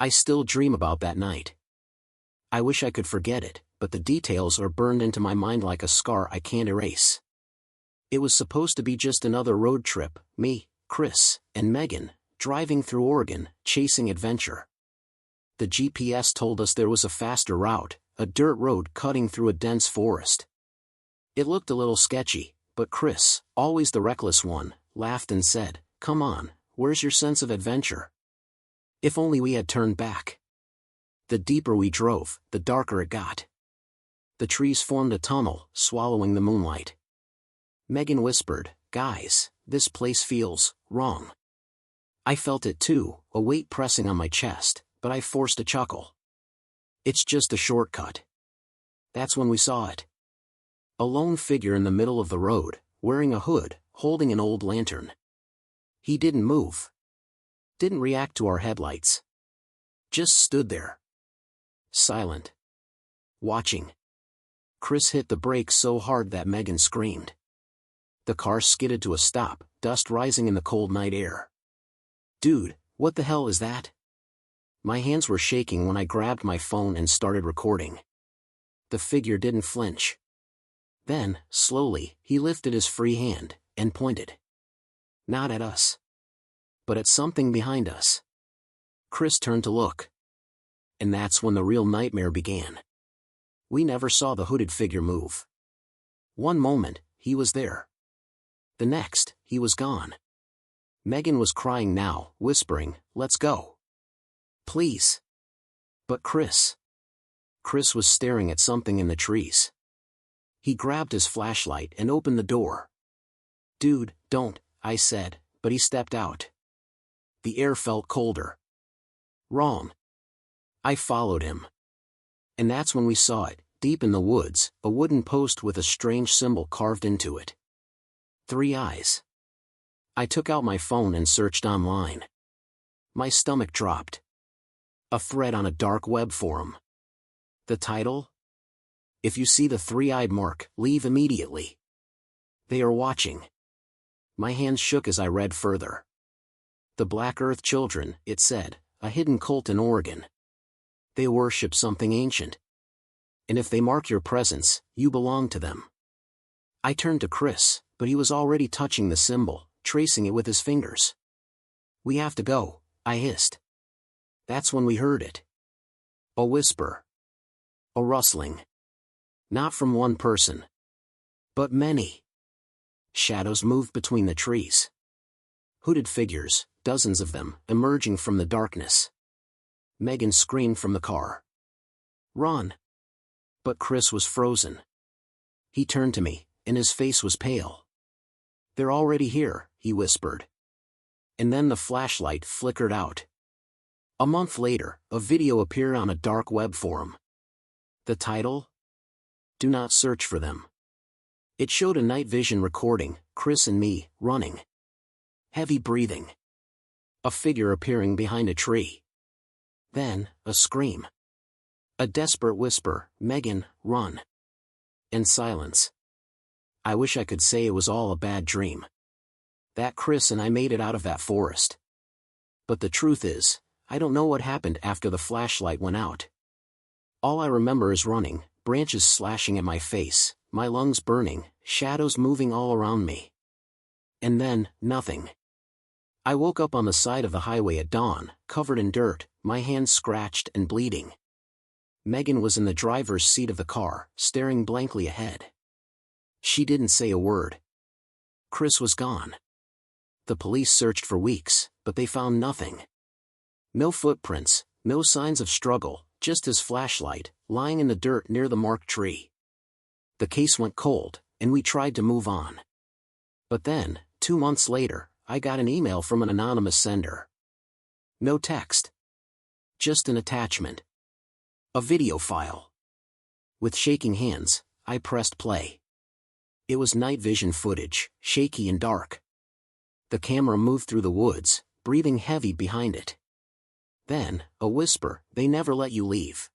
I still dream about that night. I wish I could forget it, but the details are burned into my mind like a scar I can't erase. It was supposed to be just another road trip, me, Chris, and Megan, driving through Oregon, chasing adventure. The GPS told us there was a faster route, a dirt road cutting through a dense forest. It looked a little sketchy, but Chris, always the reckless one, laughed and said, "Come on, where's your sense of adventure?" If only we had turned back. The deeper we drove, the darker it got. The trees formed a tunnel, swallowing the moonlight. Megan whispered, "Guys, this place feels wrong." I felt it too, a weight pressing on my chest, but I forced a chuckle. It's just a shortcut. That's when we saw it. A lone figure in the middle of the road, wearing a hood, holding an old lantern. He didn't move. Didn't react to our headlights. Just stood there. Silent. Watching. Chris hit the brakes so hard that Megan screamed. The car skidded to a stop, dust rising in the cold night air. "Dude, what the hell is that?" My hands were shaking when I grabbed my phone and started recording. The figure didn't flinch. Then, slowly, he lifted his free hand, and pointed. Not at us. But at something behind us. Chris turned to look. And that's when the real nightmare began. We never saw the hooded figure move. One moment, he was there. The next, he was gone. Megan was crying now, whispering, "Let's go. Please." But Chris was staring at something in the trees. He grabbed his flashlight and opened the door. "Dude, don't," I said, but he stepped out. The air felt colder. Wrong. I followed him. And that's when we saw it, deep in the woods, a wooden post with a strange symbol carved into it. 3 eyes. I took out my phone and searched online. My stomach dropped. A thread on a dark web forum. The title? "If you see the 3-eyed mark, leave immediately. They are watching." My hands shook as I read further. "The Black Earth Children," it said, "a hidden cult in Oregon. They worship something ancient. And if they mark your presence, you belong to them." I turned to Chris, but he was already touching the symbol, tracing it with his fingers. "We have to go," I hissed. That's when we heard it. A whisper. A rustling. Not from one person. But many. Shadows moved between the trees. Hooded figures, dozens of them, emerging from the darkness. Megan screamed from the car. "Run!" But Chris was frozen. He turned to me, and his face was pale. "They're already here," he whispered. And then the flashlight flickered out. A month later, a video appeared on a dark web forum. The title? "Do not search for them." It showed a night vision recording, Chris and me, running. Heavy breathing. A figure appearing behind a tree. Then, a scream. A desperate whisper, "Megan, run." And silence. I wish I could say it was all a bad dream. That Chris and I made it out of that forest. But the truth is, I don't know what happened after the flashlight went out. All I remember is running, branches slashing at my face, my lungs burning, shadows moving all around me. And then, nothing. I woke up on the side of the highway at dawn, covered in dirt, my hands scratched and bleeding. Megan was in the driver's seat of the car, staring blankly ahead. She didn't say a word. Chris was gone. The police searched for weeks, but they found nothing. No footprints, no signs of struggle, just his flashlight, lying in the dirt near the marked tree. The case went cold, and we tried to move on. But then, 2 months later, I got an email from an anonymous sender. No text. Just an attachment. A video file. With shaking hands, I pressed play. It was night vision footage, shaky and dark. The camera moved through the woods, breathing heavy behind it. Then, a whisper, "They never let you leave."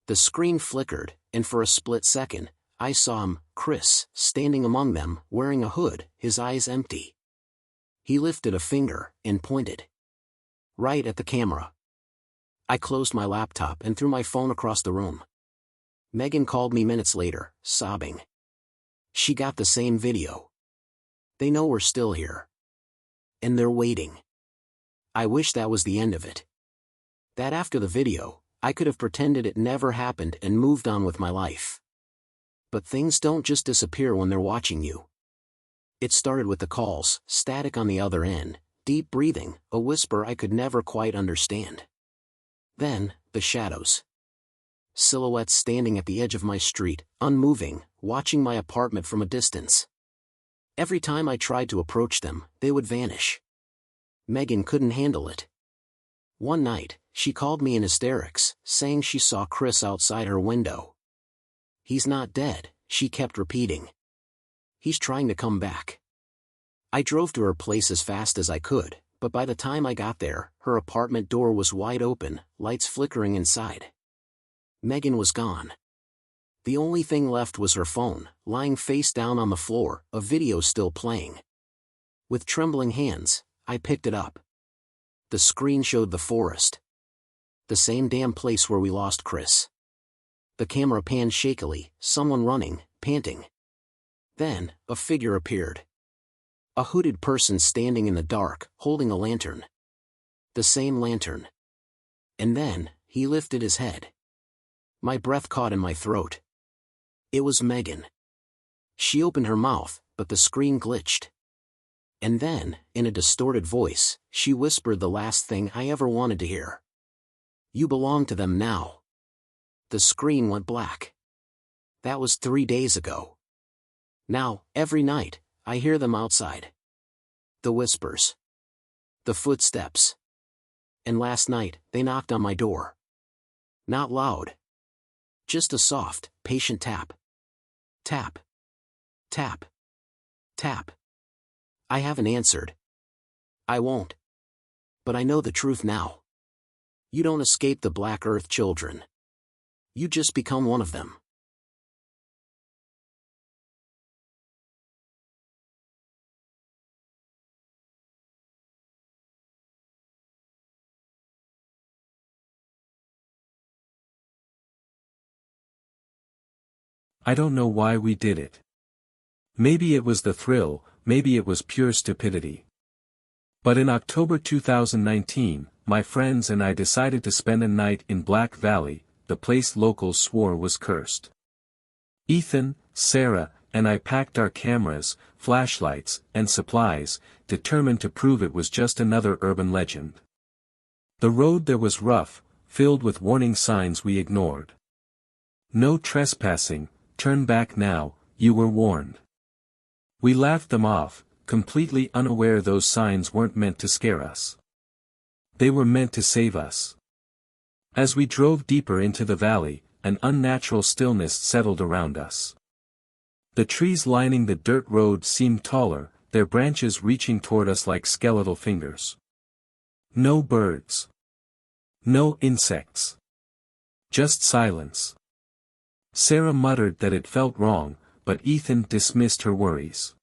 The screen flickered, and for a split second, I saw him, Chris, standing among them, wearing a hood, his eyes empty. He lifted a finger, and pointed. Right at the camera. I closed my laptop and threw my phone across the room. Megan called me minutes later, sobbing. She got the same video. They know we're still here. And they're waiting. I wish that was the end of it. That after the video, I could have pretended it never happened and moved on with my life. But things don't just disappear when they're watching you. It started with the calls, static on the other end, deep breathing, a whisper I could never quite understand. Then, the shadows. Silhouettes standing at the edge of my street, unmoving, watching my apartment from a distance. Every time I tried to approach them, they would vanish. Megan couldn't handle it. One night, she called me in hysterics, saying she saw Chris outside her window. "He's not dead," she kept repeating. "He's trying to come back." I drove to her place as fast as I could, but by the time I got there, her apartment door was wide open, lights flickering inside. Megan was gone. The only thing left was her phone, lying face down on the floor, a video still playing. With trembling hands, I picked it up. The screen showed the forest. The same damn place where we lost Chris. The camera panned shakily, someone running, panting. Then, a figure appeared. A hooded person standing in the dark, holding a lantern. The same lantern. And then, he lifted his head. My breath caught in my throat. It was Megan. She opened her mouth, but the screen glitched. And then, in a distorted voice, she whispered the last thing I ever wanted to hear. "You belong to them now." The screen went black. That was 3 days ago. Now, every night, I hear them outside. The whispers. The footsteps. And last night, they knocked on my door. Not loud. Just a soft, patient tap. Tap. Tap. Tap. I haven't answered. I won't. But I know the truth now. You don't escape the Black Earth children. You just become one of them. I don't know why we did it. Maybe it was the thrill, maybe it was pure stupidity. But in October 2019, my friends and I decided to spend a night in Black Valley, the place locals swore was cursed. Ethan, Sarah, and I packed our cameras, flashlights, and supplies, determined to prove it was just another urban legend. The road there was rough, filled with warning signs we ignored. "No trespassing, turn back now, you were warned." We laughed them off, completely unaware those signs weren't meant to scare us. They were meant to save us. As we drove deeper into the valley, an unnatural stillness settled around us. The trees lining the dirt road seemed taller, their branches reaching toward us like skeletal fingers. No birds. No insects. Just silence. Sarah muttered that it felt wrong, but Ethan dismissed her worries.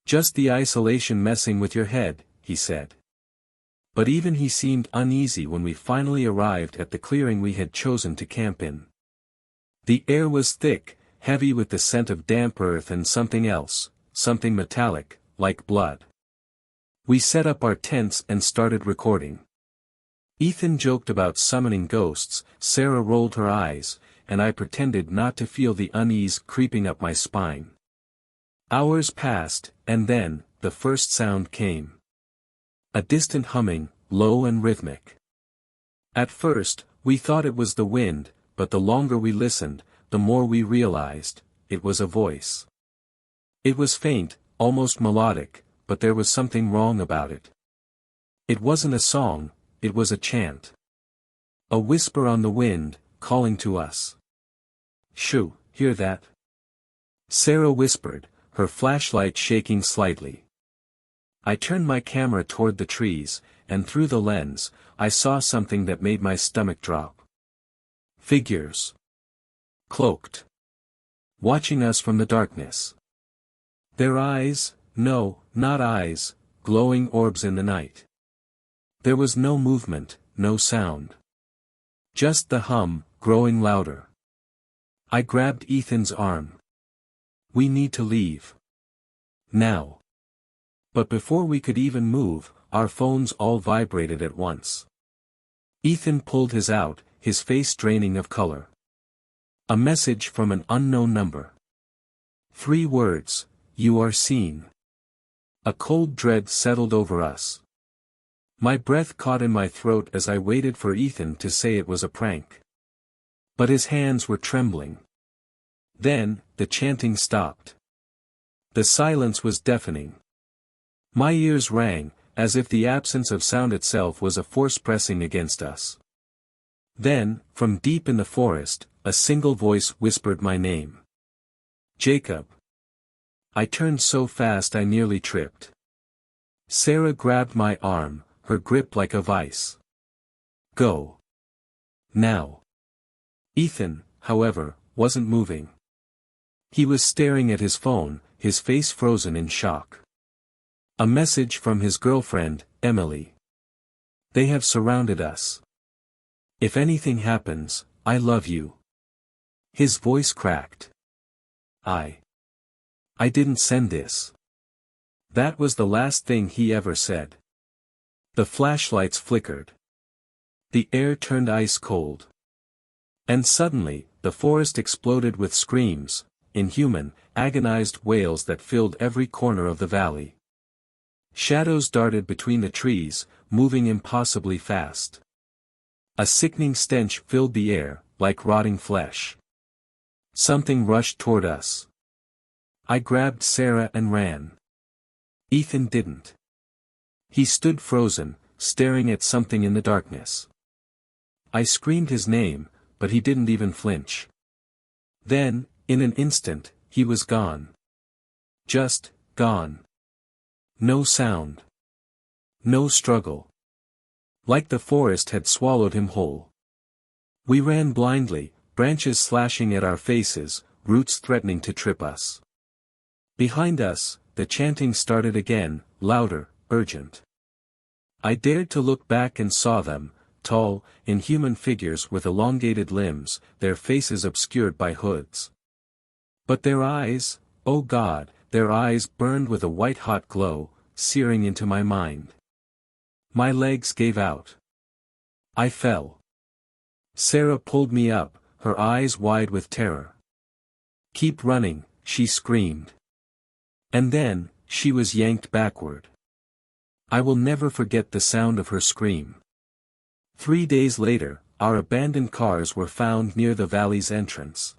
"Just the isolation messing with your head," he said. But even he seemed uneasy when we finally arrived at the clearing we had chosen to camp in. The air was thick, heavy with the scent of damp earth and something else, something metallic, like blood. We set up our tents and started recording. Ethan joked about summoning ghosts, Sarah rolled her eyes, and I pretended not to feel the unease creeping up my spine. Hours passed, and then, the first sound came. A distant humming, low and rhythmic. At first, we thought it was the wind, but the longer we listened, the more we realized, it was a voice. It was faint, almost melodic, but there was something wrong about it. It wasn't a song, it was a chant. A whisper on the wind, calling to us. "Shoo, hear that?" Sarah whispered, her flashlight shaking slightly. I turned my camera toward the trees, and through the lens, I saw something that made my stomach drop. Figures. Cloaked. Watching us from the darkness. Their eyes, no, not eyes, glowing orbs in the night. There was no movement, no sound. Just the hum, growing louder. I grabbed Ethan's arm. We need to leave. Now. But before we could even move, our phones all vibrated at once. Ethan pulled his out, his face draining of color. A message from an unknown number. 3 words, "You are seen." A cold dread settled over us. My breath caught in my throat as I waited for Ethan to say it was a prank. But his hands were trembling. Then, the chanting stopped. The silence was deafening. My ears rang, as if the absence of sound itself was a force pressing against us. Then, from deep in the forest, a single voice whispered my name. Jacob. I turned so fast I nearly tripped. Sarah grabbed my arm, her grip like a vice. Go. Now. Ethan, however, wasn't moving. He was staring at his phone, his face frozen in shock. A message from his girlfriend, Emily. They have surrounded us. If anything happens, I love you. His voice cracked. I didn't send this. That was the last thing he ever said. The flashlights flickered. The air turned ice cold. And suddenly, the forest exploded with screams, inhuman, agonized wails that filled every corner of the valley. Shadows darted between the trees, moving impossibly fast. A sickening stench filled the air, like rotting flesh. Something rushed toward us. I grabbed Sarah and ran. Ethan didn't. He stood frozen, staring at something in the darkness. I screamed his name, but he didn't even flinch. Then, in an instant, he was gone. Just, gone. No sound. No struggle. Like the forest had swallowed him whole. We ran blindly, branches slashing at our faces, roots threatening to trip us. Behind us, the chanting started again, louder, urgent. I dared to look back and saw them, tall, inhuman figures with elongated limbs, their faces obscured by hoods. But their eyes, oh God, their eyes burned with a white-hot glow, searing into my mind. My legs gave out. I fell. Sarah pulled me up, her eyes wide with terror. Keep running, she screamed. And then, she was yanked backward. I will never forget the sound of her scream. 3 days later, our abandoned cars were found near the valley's entrance.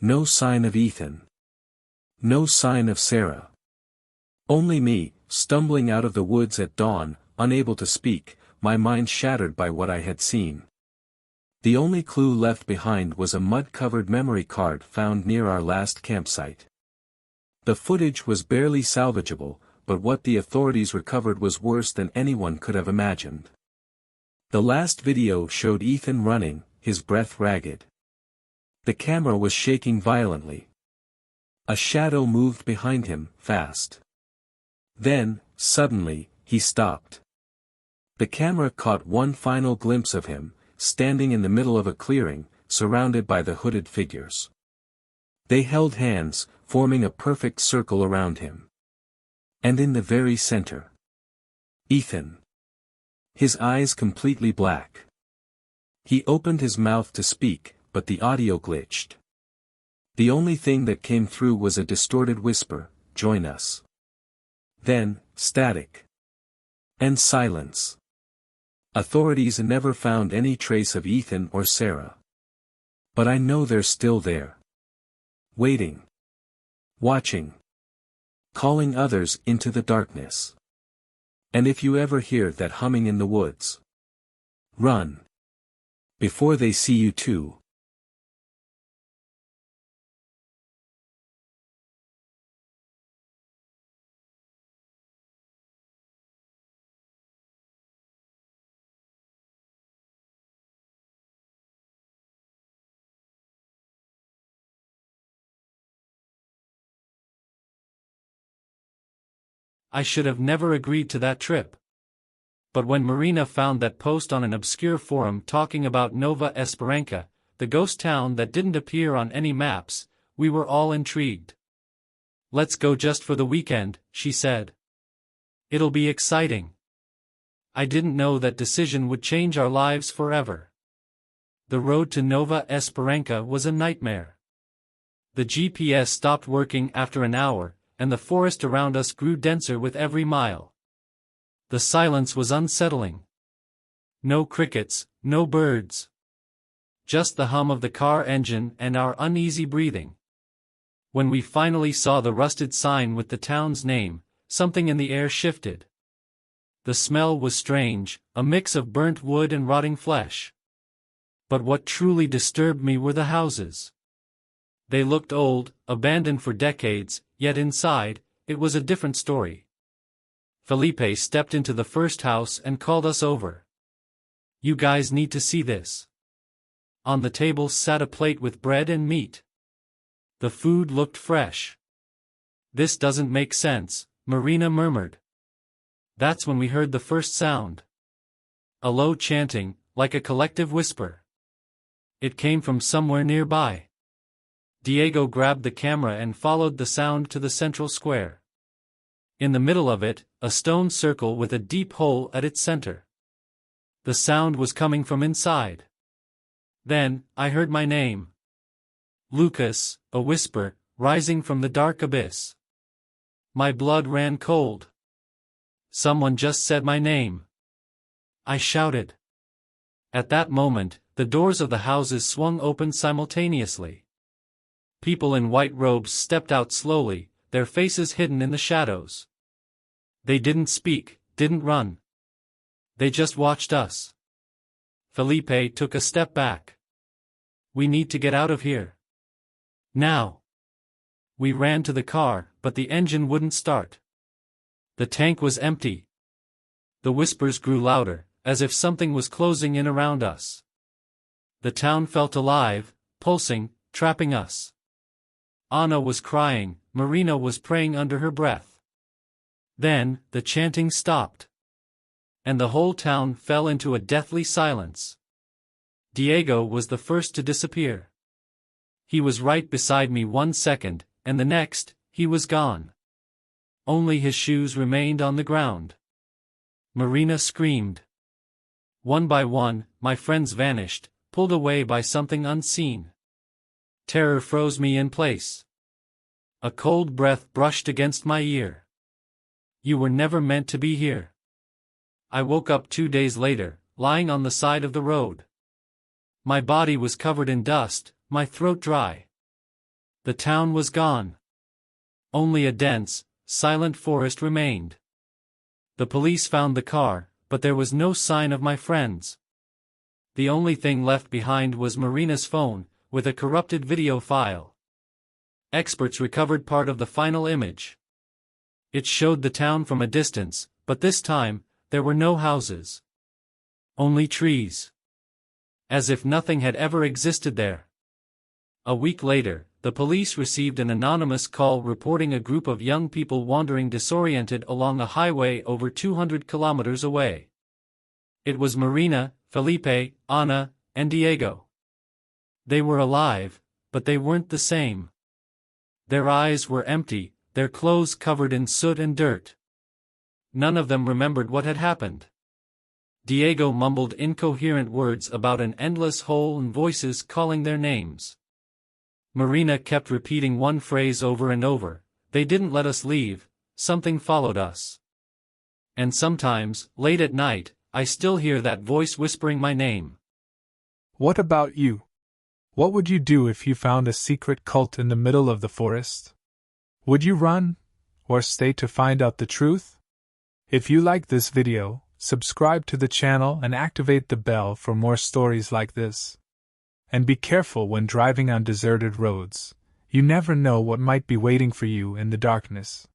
No sign of Ethan. No sign of Sarah. Only me, stumbling out of the woods at dawn, unable to speak, my mind shattered by what I had seen. The only clue left behind was a mud-covered memory card found near our last campsite. The footage was barely salvageable, but what the authorities recovered was worse than anyone could have imagined. The last video showed Ethan running, his breath ragged. The camera was shaking violently. A shadow moved behind him, fast. Then, suddenly, he stopped. The camera caught one final glimpse of him, standing in the middle of a clearing, surrounded by the hooded figures. They held hands, forming a perfect circle around him. And in the very center, Ethan. His eyes completely black. He opened his mouth to speak, but the audio glitched. The only thing that came through was a distorted whisper, "Join us." Then, static. And silence. Authorities never found any trace of Ethan or Sarah. But I know they're still there. Waiting. Watching. Calling others into the darkness. And if you ever hear that humming in the woods, run. Before they see you too. I should have never agreed to that trip. but when Marina found that post on an obscure forum talking about Nova Esperança, the ghost town that didn't appear on any maps, we were all intrigued. "Let's go just for the weekend," she said. "It'll be exciting." I didn't know that decision would change our lives forever. The road to Nova Esperança was a nightmare. The GPS stopped working after an hour, and the forest around us grew denser with every mile. The silence was unsettling. No crickets, no birds. Just the hum of the car engine and our uneasy breathing. When we finally saw the rusted sign with the town's name, something in the air shifted. The smell was strange, a mix of burnt wood and rotting flesh. But what truly disturbed me were the houses. They looked old, abandoned for decades, yet inside, it was a different story. Felipe stepped into the first house and called us over. "You guys need to see this." On the table sat a plate with bread and meat. The food looked fresh. "This doesn't make sense," Marina murmured. That's when we heard the first sound. A low chanting, like a collective whisper. It came from somewhere nearby. Diego grabbed the camera and followed the sound to the central square. In the middle of it, a stone circle with a deep hole at its center. The sound was coming from inside. Then, I heard my name. "Lucas," a whisper, rising from the dark abyss. My blood ran cold. Someone just said my name. I shouted. At that moment, the doors of the houses swung open simultaneously. People in white robes stepped out slowly, their faces hidden in the shadows. They didn't speak, didn't run. They just watched us. Felipe took a step back. "We need to get out of here. Now." We ran to the car, but the engine wouldn't start. The tank was empty. The whispers grew louder, as if something was closing in around us. The town felt alive, pulsing, trapping us. Anna was crying, Marina was praying under her breath. Then, the chanting stopped. And the whole town fell into a deathly silence. Diego was the first to disappear. He was right beside me 1 second, and the next, he was gone. Only his shoes remained on the ground. Marina screamed. One by one, my friends vanished, pulled away by something unseen. Terror froze me in place. A cold breath brushed against my ear. "You were never meant to be here." I woke up 2 days later, lying on the side of the road. My body was covered in dust, my throat dry. The town was gone. Only a dense, silent forest remained. The police found the car, but there was no sign of my friends. The only thing left behind was Marina's phone, with a corrupted video file. Experts recovered part of the final image. It showed the town from a distance, but this time, there were no houses. Only trees. As if nothing had ever existed there. A week later, the police received an anonymous call reporting a group of young people wandering disoriented along a highway over 200 kilometers away. It was Marina, Felipe, Ana, and Diego. They were alive, but they weren't the same. Their eyes were empty, their clothes covered in soot and dirt. None of them remembered what had happened. Diego mumbled incoherent words about an endless hole and voices calling their names. Marina kept repeating one phrase over and over, "They didn't let us leave, something followed us." And sometimes, late at night, I still hear that voice whispering my name. What about you? What would you do if you found a secret cult in the middle of the forest? Would you run, or stay to find out the truth? If you like this video, subscribe to the channel and activate the bell for more stories like this. And be careful when driving on deserted roads. You never know what might be waiting for you in the darkness.